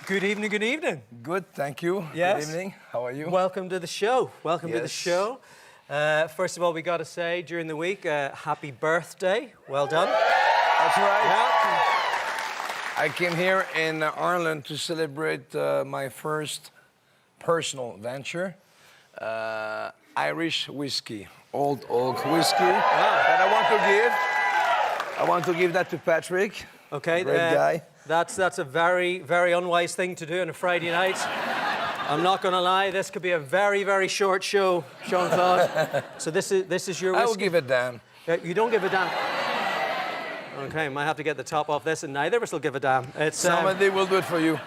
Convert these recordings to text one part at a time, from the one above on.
Good evening, good evening. Good, thank you. Yes. Good evening. How are you? Welcome to the show. Welcome to the Yes. show. First of all, we got to say during the week, happy birthday. Well done. That's right. Yeah. I came here in Ireland to celebrate my first personal venture, Irish whiskey, old oak whiskey that I want to give that to Patrick. Okay. Great guy. That's a very, very unwise thing to do on a Friday night. I'm not going to lie, this could be a very, very short show, Jean-Claude. So this is your whiskey. I will give a damn. You don't give a damn. Okay, might have to get the top off this, and neither of us will give a damn. It's Somebody will do it for you.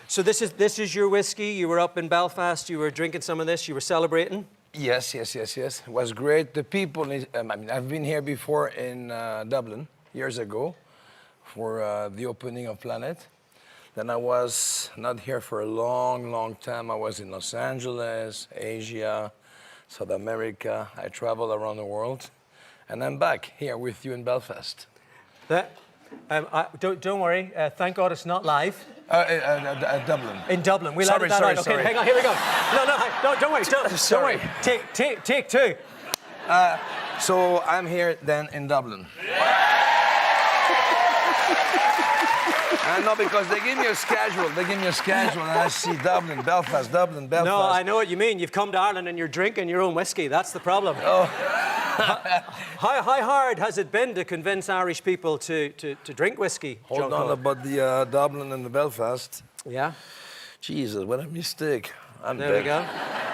So this is your whiskey. You were up in Belfast. You were drinking some of this. You were celebrating. Yes. It was great. The people, I've been here before in Dublin years ago for the opening of Planet. Then I was not here for a long, long time. I was in Los Angeles, Asia, South America. I traveled around the world. And I'm back here with you in Belfast. Don't worry. Thank God it's not live. Dublin. In Dublin. We'll edit that out. Okay, hang on. Here we go. No, don't worry. Don't worry. Take two. So I'm here then in Dublin. No, because they give me a schedule. And I see Dublin, Belfast. No, I know what you mean. You've come to Ireland and you're drinking your own whiskey. That's the problem. Oh. How hard has it been to convince Irish people to drink whiskey? Hold on about the Dublin and the Belfast. Yeah. Jesus, what a mistake. There we go.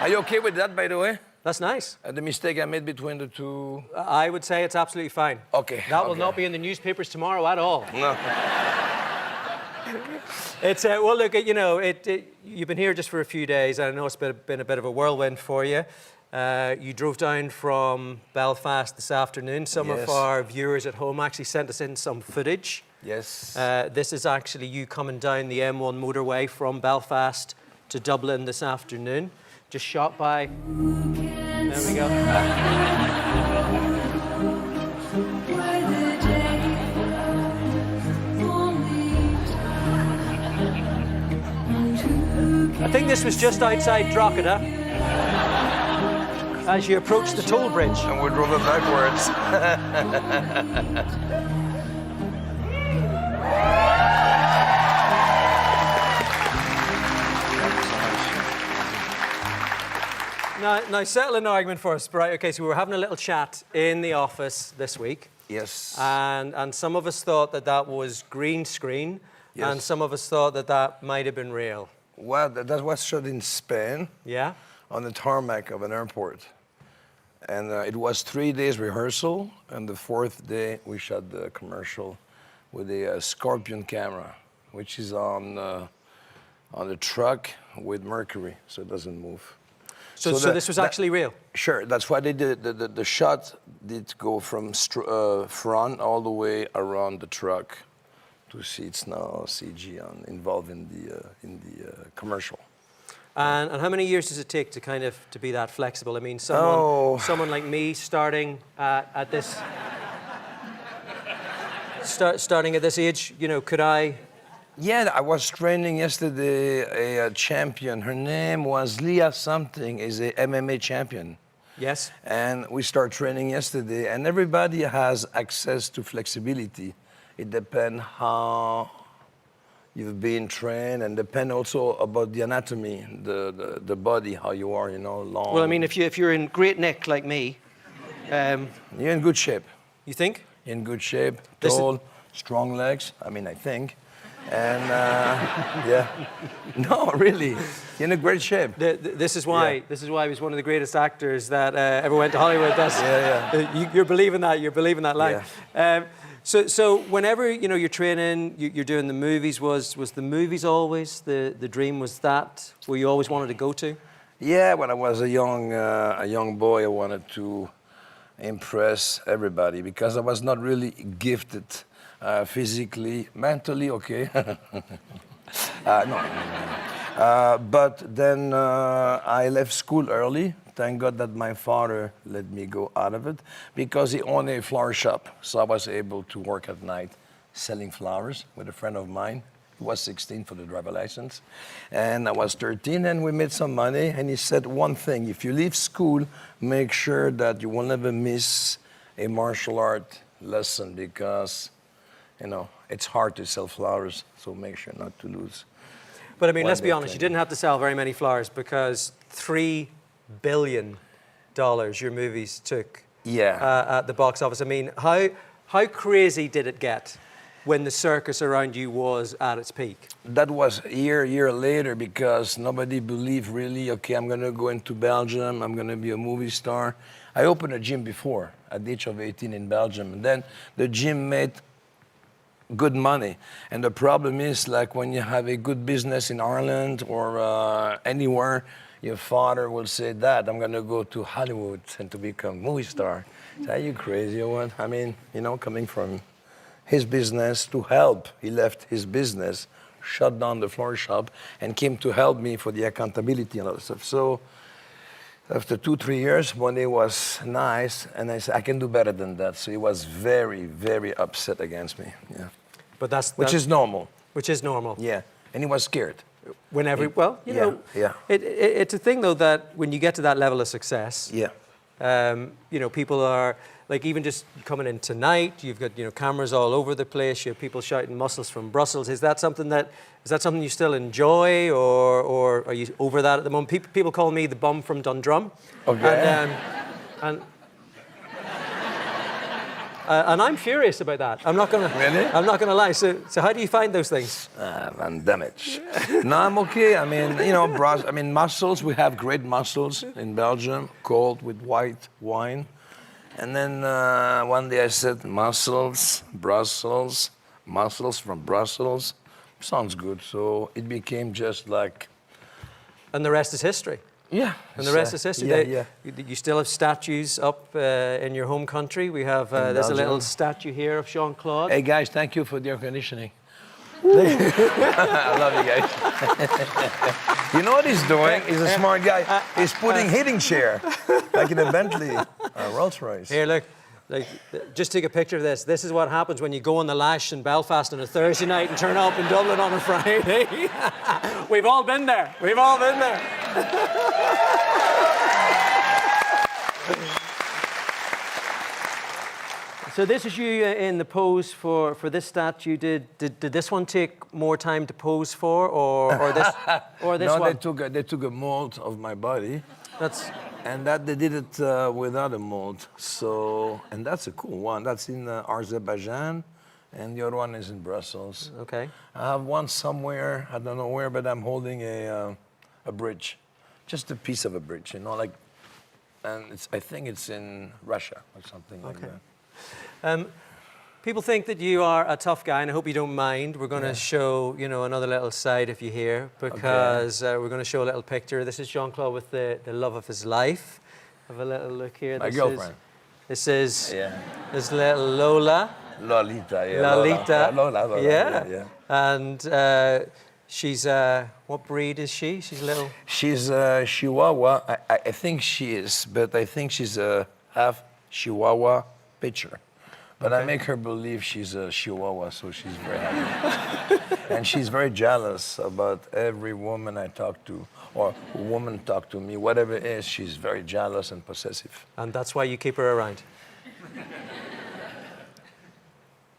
Are you okay with that, by the way? That's nice. The mistake I made between the two? I would say it's absolutely fine. Okay. That will not be in the newspapers tomorrow at all. No. It's well, look, you've been here just for a few days. I know it's been a bit of a whirlwind for you. You drove down from Belfast this afternoon. Some of our viewers at home actually sent us in some footage. Yes. This is actually you coming down the M1 motorway from Belfast to Dublin this afternoon. Just shot by. There we go. I think this was just outside Drogheda as you approach the toll bridge. And we drove it backwards. Now settle an argument for us, right? Okay, so we were having a little chat in the office this week. Yes. And some of us thought that was green screen, and some of us thought that might have been real. Well, that was shot in Spain. Yeah. On the tarmac of an airport. And it was 3 days rehearsal, and the 4th day we shot the commercial with a Scorpion camera, which is on the truck with mercury, so it doesn't move. So this was actually real? Sure, that's why they did the shot did go from front all the way around the truck to see it's now CG involved in the commercial. And how many years does it take to to be that flexible? I mean, someone like me starting at this starting at this age, could I? Yeah, I was training yesterday a champion. Her name was Leah something, is a MMA champion. Yes. And we start training yesterday, and everybody has access to flexibility. It depends how you've been trained, and depend also about the anatomy, the body, how you are, long. Well, I mean, if you're in great nick like me, you're in good shape. You think? In good shape, tall, strong legs. I mean, I think. And yeah, no, really, you're in a great shape. This is why he was one of the greatest actors that ever went to Hollywood. You're believing that. You're believing that line. Yeah. So whenever you're training, you're doing the movies. Was the movies always the dream? Was that where you always wanted to go to? Yeah, when I was a young boy, I wanted to impress everybody because I was not really gifted physically, mentally, okay. But then I left school early. Thank God that my father let me go out of it because he owned a flower shop. So I was able to work at night selling flowers with a friend of mine He was 16 for the driver license. And I was 13, and we made some money. And he said one thing: if you leave school, make sure that you will never miss a martial art lesson, because, you know, it's hard to sell flowers, so make sure not to lose. But I mean, let's be honest, you didn't have to sell very many flowers, because $3 billion your movies took at the box office. I mean, how crazy did it get when the circus around you was at its peak? That was a year later, because nobody believed really, okay, I'm going to go into Belgium, I'm going to be a movie star. I opened a gym before, at the age of 18 in Belgium, and then the gym made good money. And the problem is, like, when you have a good business in Ireland or anywhere, your father will say, Dad, I'm going to go to Hollywood and to become a movie star. Are you crazy or what? I mean, you know, coming from his business to help. He left his business, shut down the floor shop, and came to help me for the accountability and all that stuff. So after 2-3 years, money was nice, and I said, I can do better than that. So he was very, very upset against me. Yeah. But which is normal. Which is normal. Yeah, and he was scared. Whenever, well, you know, it's a thing though that when you get to that level of success, you know, people are like, even just coming in tonight, you've got, you know, cameras all over the place. You have people shouting "muscles from Brussels." Is that something you still enjoy, or are you over that at the moment? People call me the bum from Dundrum. Okay. And I'm furious about that. I'm not gonna. Really? I'm not gonna lie. So how do you find those things? Van Damme. No, I'm okay. I mean, you know, mussels. We have great mussels in Belgium, cold with white wine. And then one day I said, mussels, Brussels, mussels from Brussels. Sounds good. So it became just like. And the rest is history. Yeah. And the rest is history. Yeah. You still have statues up in your home country. We have, there's a little statue here of Jean-Claude. Hey guys, thank you for the air conditioning. I love you guys. You know what he's doing? He's a smart guy. He's putting hitting chair, like in a Bentley Rolls Royce. Here, look. Like, just take a picture of this. This is what happens when you go on the lash in Belfast on a Thursday night and turn up in Dublin on a Friday. We've all been there. We've all been there. So this is you in the pose for this statue. Did this one take more time to pose for, or this no, one? they took a mold of my body. And that they did it without a mold. So, and that's a cool one. That's in Azerbaijan, and the other one is in Brussels. Okay. I have one somewhere, I don't know where, but I'm holding a bridge, just a piece of a bridge, you know, like, and I think it's in Russia or something like that. People think that you are a tough guy, and I hope you don't mind. We're going to show, you know, another little side of you here, because we're going to show a little picture. This is Jean-Claude with the love of his life. Have a little look here. My girlfriend. This is little Lola. Lolita, yeah. Lolita. Lola, yeah. And she's, what breed is she? She's little? She's Chihuahua. I think she is, but I think she's a half Chihuahua pitcher. But I make her believe she's a Chihuahua, so she's very happy. And she's very jealous about every woman I talk to, or a woman talk to me, whatever it is, she's very jealous and possessive. And that's why you keep her around?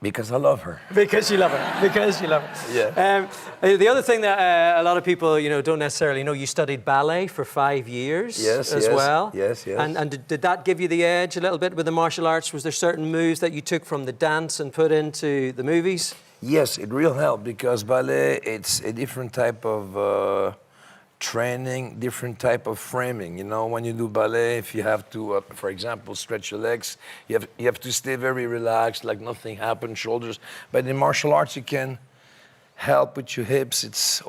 Because I love her. Because you love her. Because you love her. Yeah. The other thing that a lot of people, you know, don't necessarily know, you studied ballet for 5 years as well. Yes. And did that give you the edge a little bit with the martial arts? Was there certain moves that you took from the dance and put into the movies? Yes, it really helped, because ballet, it's a different type of training, different type of framing. You know, when you do ballet, if you have to, for example, stretch your legs, you have to stay very relaxed, like nothing happened, shoulders. But in martial arts, you can help with your hips. It's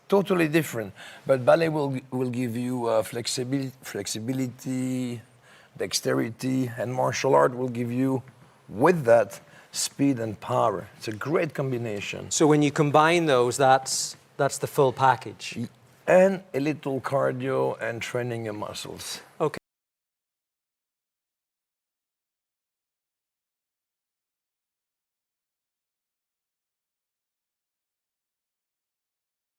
totally different. But ballet will give you flexibility, dexterity, and martial art will give you, with that, speed and power. It's a great combination. So when you combine those, that's the full package. And a little cardio and training your muscles. Okay.